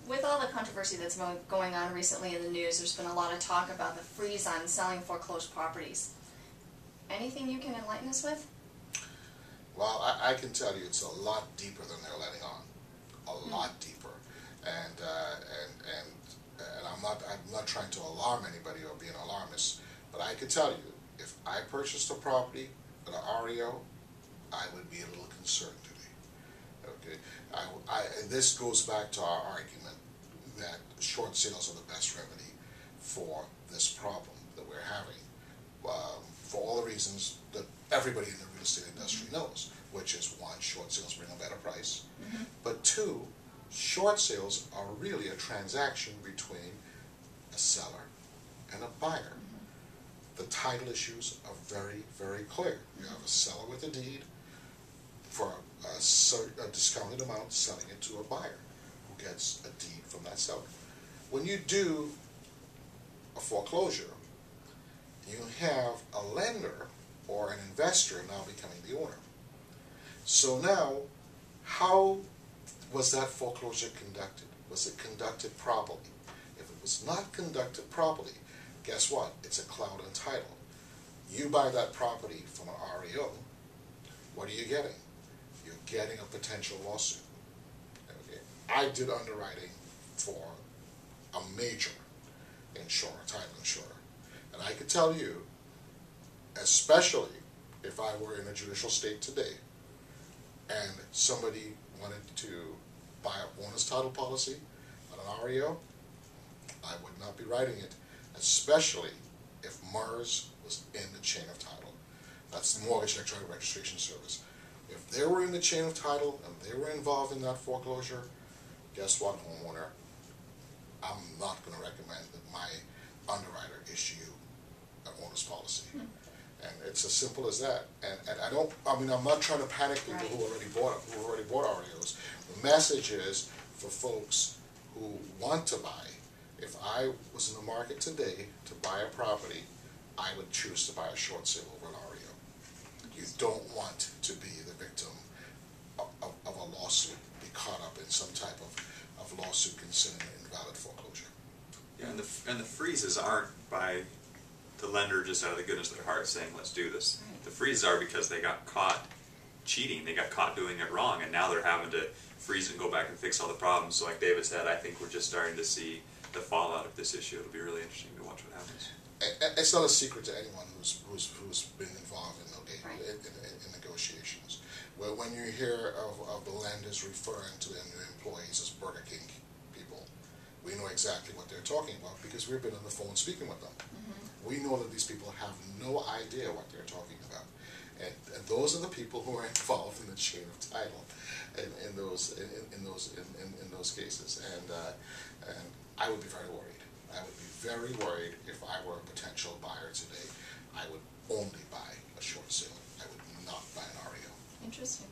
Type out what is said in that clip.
with all the controversy that's been going on recently in the news, there's been a lot of talk about the freeze on selling foreclosed properties. Anything you can enlighten us with? Well, I can tell you it's a lot deeper than they're letting on. A lot deeper. And I'm not trying to alarm anybody or be an alarmist, but I can tell you, if I purchased a property with an REO, I would be a little concerned today. Okay, this goes back to our argument that short sales are the best remedy for this problem that we're having, for all the reasons that everybody in the real estate industry knows, which is one, short sales bring a better price, but two, short sales are really a transaction between a seller and a buyer. The title issues are very, very clear. You have a seller with a deed for a discounted amount, selling it to a buyer who gets a deed from that seller. When you do a foreclosure, you have a lender or an investor now becoming the owner. So now, how was that foreclosure conducted? Was it conducted properly? If it was not conducted properly, guess what? It's a cloud on title. You buy that property from an REO, what are you getting? You're getting a potential lawsuit. Okay. I did underwriting for a major insurer, title insurer, and I could tell you, especially if I were in a judicial state today and somebody wanted to buy an owner's title policy on an REO, I would not be writing it, especially if MERS was in the chain of title. That's the Mortgage Electronic Registration Service. If they were in the chain of title and they were involved in that foreclosure, guess what, homeowner? I'm not going to recommend that my underwriter issue you an owner's policy. And it's as simple as that. And I'm not trying to panic people who already bought REOs. The message is for folks who want to buy. If I was in the market today to buy a property, I would choose to buy a short sale over an REO. You don't want to be the victim of a lawsuit, be caught up in some type of lawsuit considering an invalid foreclosure. Yeah, and the freezes aren't by the lender just out of the goodness of their heart saying, let's do this. The freezes are because they got caught cheating, they got caught doing it wrong, and now they're having to freeze and go back and fix all the problems. So like David said, I think we're just starting to see the fallout of this issue. It'll be really interesting to watch what happens. It's not a secret to anyone who's been involved in negotiations. Well, when you hear of the lenders referring to their new employees as Burger King people, we know exactly what they're talking about because we've been on the phone speaking with them. We know that these people have no idea what they're talking about. And those are the people who are involved in the chain of title in those cases. And I would be very worried. I would be very worried if I were a potential buyer today. I would only buy a short sale. I would not buy an REO. Interesting.